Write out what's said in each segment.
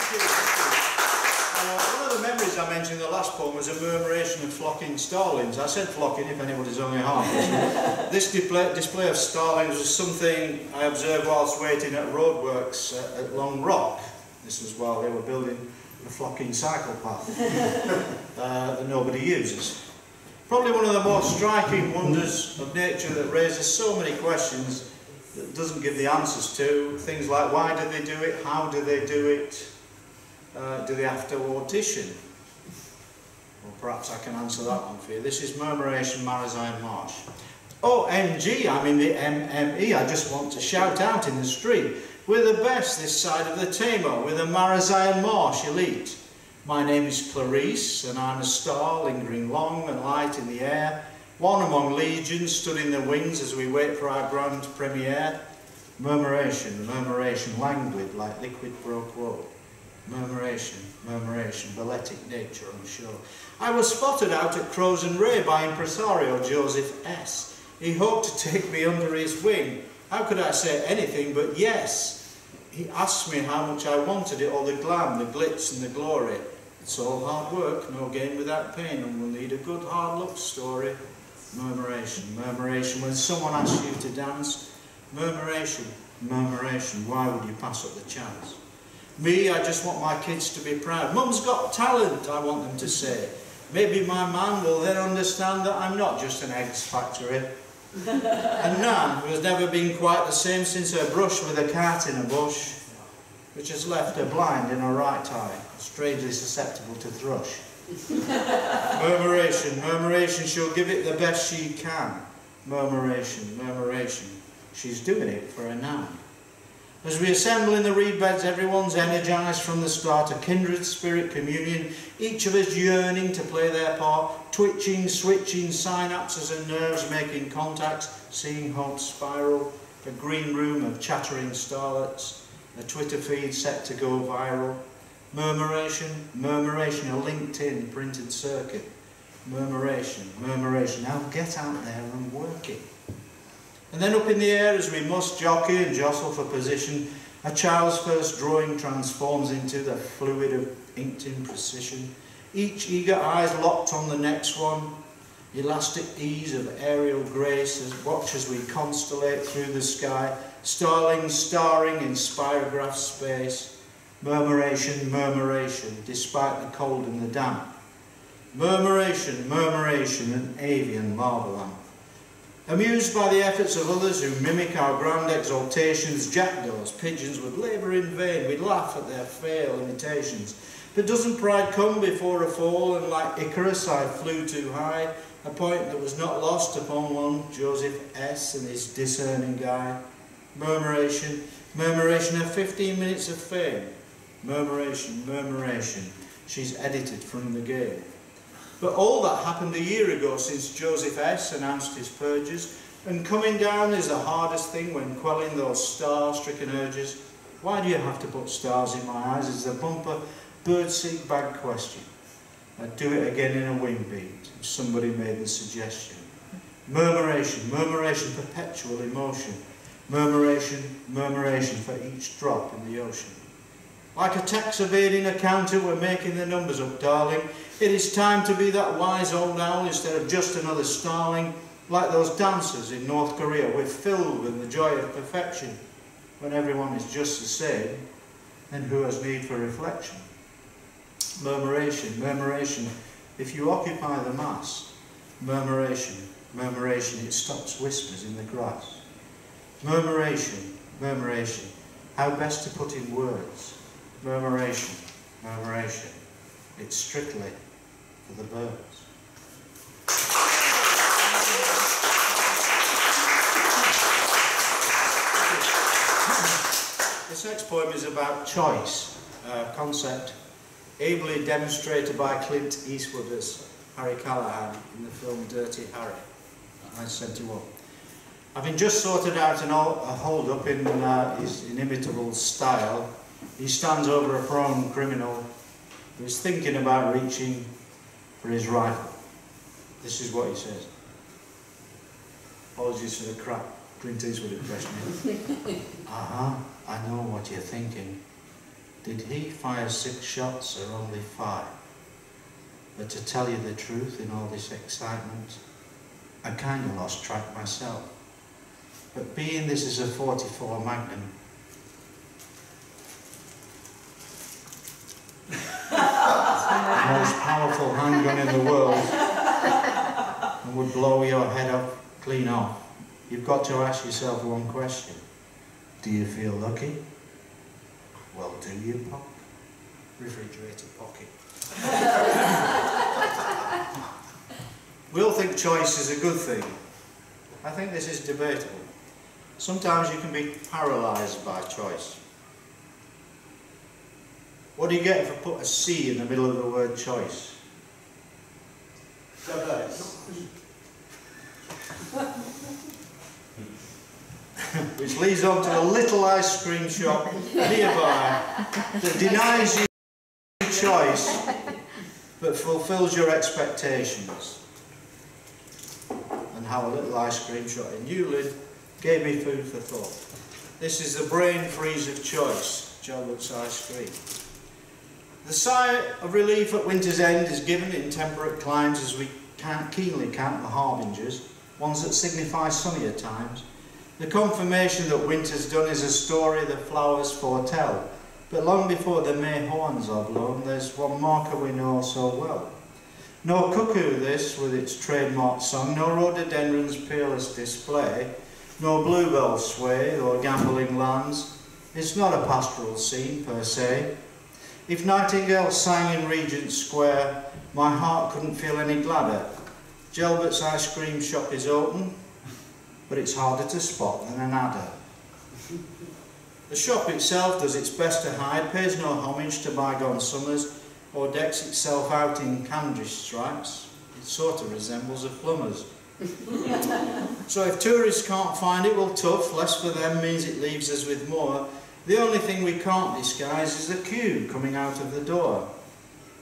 One of the memories I mentioned in the last poem was a murmuration of flocking starlings. I said flocking if anybody's only half listening. This display of starlings was something I observed whilst waiting at roadworks at Long Rock. This was while they were building a flocking cycle path that nobody uses. Probably one of the most striking wonders of nature that raises so many questions that doesn't give the answers to. Things like why do they do it, how do they do it, do they have to audition? Well, perhaps I can answer that one for you. This is MARAZION Marsh. OMG, I'm in the MME. I just want to shout out in the street. We're the best this side of the Tamar. We're the MARAZION Marsh elite. My name is Clarice, and I'm a star lingering long and light in the air. One among legions stood in the wings as we wait for our grand premiere. Murmuration, murmuration, languid like liquid pro quo. Murmuration, murmuration, balletic nature on show. I was spotted out at Crows and Ray by impresario Joseph S. He hoped to take me under his wing. How could I say anything but yes? He asked me how much I wanted it, all the glam, the glitz and the glory. It's all hard work, no gain without pain, and we'll need a good hard luck story. Murmuration, murmuration, when someone asks you to dance. Murmuration, murmuration, why would you pass up the chance? Me, I just want my kids to be proud. Mum's got talent, I want them to say. Maybe my man will then understand that I'm not just an eggs factory. And Nan, who has never been quite the same since her brush with a cat in a bush, which has left her blind in her right eye, strangely susceptible to thrush. Murmuration, murmuration, she'll give it the best she can. Murmuration, murmuration, she's doing it for a noun. As we assemble in the reed beds, everyone's energised from the start, a kindred spirit communion, each of us yearning to play their part, twitching, switching, synapses and nerves making contacts, seeing hope spiral, a green room of chattering starlets, a Twitter feed set to go viral. Murmuration, murmuration, a LinkedIn printed circuit. Murmuration, murmuration, now get out there and work it. And then up in the air as we must jockey and jostle for position, a child's first drawing transforms into the fluid of inked-in precision. Each eager eyes locked on the next one, elastic ease of aerial grace as watch as we constellate through the sky, starlings starring in spirograph space. Murmuration, murmuration, despite the cold and the damp. Murmuration, murmuration, an avian marvel lamp. Amused by the efforts of others who mimic our grand exaltations, jackdaws, pigeons would labour in vain, we'd laugh at their fail imitations. But doesn't pride come before a fall, and like Icarus I flew too high, a point that was not lost upon one Joseph S. and his discerning guy. Murmuration, murmuration of 15 minutes of fame. Murmuration, murmuration, she's edited from the game. But all that happened a year ago since Joseph S. announced his purges, and coming down is the hardest thing when quelling those star-stricken urges. Why do you have to put stars in my eyes is the bumper birdseek bag question. I'd do it again in a wing beat if somebody made the suggestion. Murmuration, murmuration, perpetual emotion. Murmuration, murmuration for each drop in the ocean. Like a tax evading accountant, we're making the numbers up, darling. It is time to be that wise old owl instead of just another starling. Like those dancers in North Korea, we're filled with the joy of perfection. When everyone is just the same, then who has need for reflection? Murmuration, murmuration, if you occupy the mass. Murmuration, murmuration, it stops whispers in the grass. Murmuration, murmuration, how best to put in words. Murmuration, murmuration, it's strictly for the birds. This next poem is about choice, a concept ably demonstrated by Clint Eastwood as Harry Callahan in the film Dirty Harry, 1971. Having just sorted out a hold-up in his inimitable style, he stands over a prone criminal who is thinking about reaching for his rifle. This is what he says. Apologies for the crap Clint Eastwood impression. I know what you're thinking. Did he fire 6 shots or only 5? But to tell you the truth, in all this excitement, I kind of lost track myself. But being this is a 44 Magnum, the most powerful handgun in the world, and would blow your head up clean off, you've got to ask yourself one question. Do you feel lucky? Well, do you, Pop? Refrigerator pocket. We all think choice is a good thing. I think this is debatable. Sometimes you can be paralysed by choice. What do you get if I put a C in the middle of the word choice? Which leads on to a little ice cream shop nearby that denies you choice but fulfills your expectations. And how a little ice cream shop in Newlyn gave me food for thought. This is the brain freeze of choice, Jalbut's ice cream. The sigh of relief at winter's end is given in temperate climes as we keenly count the harbingers, ones that signify sunnier times. The confirmation that winter's done is a story the flowers foretell, but long before the May horns are blown, there's one marker we know so well. No cuckoo this, with its trademark song, no rhododendron's peerless display, no bluebell sway or gambolling lands. It's not a pastoral scene per se. If nightingales sang in Regent Square, my heart couldn't feel any gladder. Jalbut's ice cream shop is open, but it's harder to spot than an adder. The shop itself does its best to hide, pays no homage to bygone summers, or decks itself out in candice stripes. It sort of resembles a plumber's. So if tourists can't find it, well, tough, less for them means it leaves us with more. The only thing we can't disguise is the queue coming out of the door.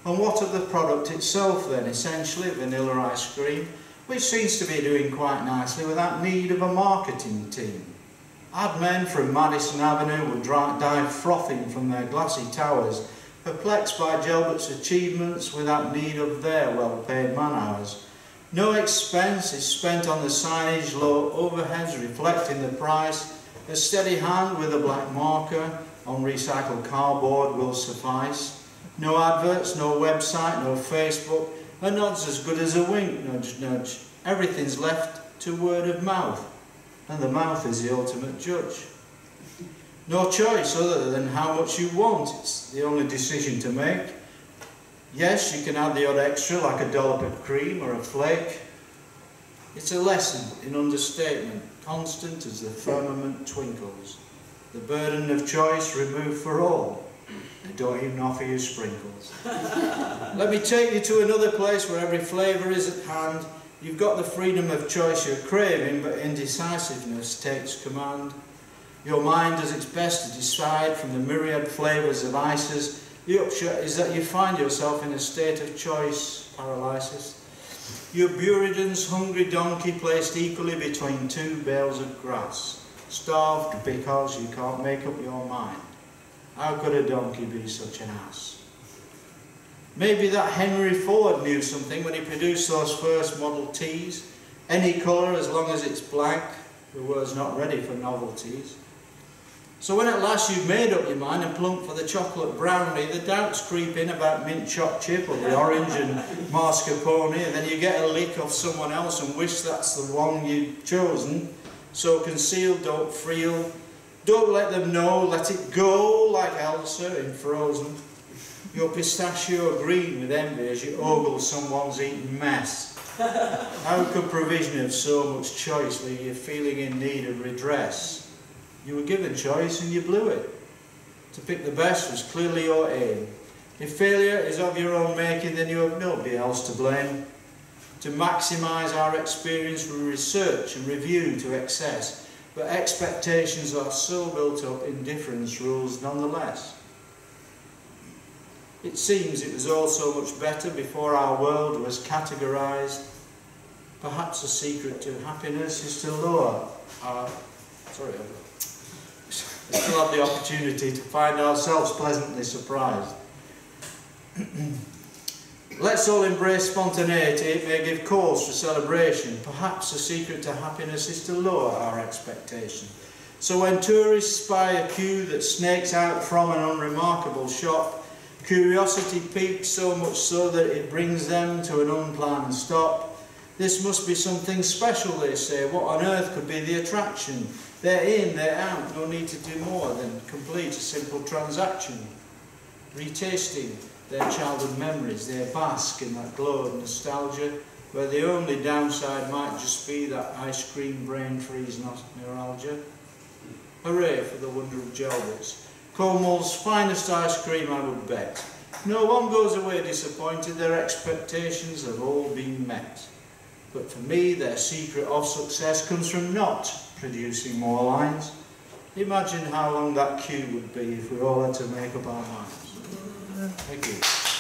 And what of the product itself then? Essentially vanilla ice cream, which seems to be doing quite nicely without need of a marketing team. Ad men from Madison Avenue would dive frothing from their glassy towers, perplexed by Jalbut's achievements without need of their well-paid man-hours. No expense is spent on the signage, low overheads reflecting the price. A steady hand with a black marker on recycled cardboard will suffice. No adverts, no website, no Facebook. A nod's as good as a wink, nudge, nudge. Everything's left to word of mouth, and the mouth is the ultimate judge. No choice other than how much you want. It's the only decision to make. Yes, you can add the odd extra like a dollop of cream or a flake. It's a lesson in understatement, constant as the firmament twinkles. The burden of choice removed for all. They don't even offer you sprinkles. Let me take you to another place where every flavour is at hand. You've got the freedom of choice you're craving, but indecisiveness takes command. Your mind does its best to decide from the myriad flavours of ices. The upshot is that you find yourself in a state of choice paralysis. Your Buridan's hungry donkey placed equally between 2 bales of grass, starved because you can't make up your mind. How could a donkey be such an ass? Maybe that Henry Ford knew something when he produced those first Model Ts. Any colour as long as it's blank, the world's not ready for novelties. So when at last you've made up your mind and plumped for the chocolate brownie, the doubts creep in about mint choc chip or the orange and mascarpone, and then you get a lick off someone else and wish that's the one you'd chosen. So conceal, don't freel, don't let them know, let it go like Elsa in Frozen. Your pistachio green with envy as you ogle someone's eaten mess. How could provision of so much choice leave you feeling in need of redress? You were given choice and you blew it. To pick the best was clearly your aim. If failure is of your own making, then you have nobody else to blame. To maximise our experience, we research and review to excess, but expectations are so built up, indifference rules nonetheless. It seems it was all so much better before our world was categorised. Perhaps a secret to happiness is to lower our... Sorry, we still have the opportunity to find ourselves pleasantly surprised. Let's all embrace spontaneity. It may give cause for celebration. Perhaps the secret to happiness is to lower our expectation. So when tourists spy a queue that snakes out from an unremarkable shop, curiosity peaks so much so that it brings them to an unplanned stop. This must be something special, they say. What on earth could be the attraction? They're in, they're out, no need to do more than complete a simple transaction. Retasting their childhood memories, they bask in that glow of nostalgia, where the only downside might just be that ice cream brain freeze neuralgia. Hooray for the wonder of Gelbits, Cornwall's finest ice cream, I would bet. No one goes away disappointed, their expectations have all been met. But for me, their secret of success comes from not producing more lines. Imagine how long that queue would be if we all had to make up our minds. Thank you.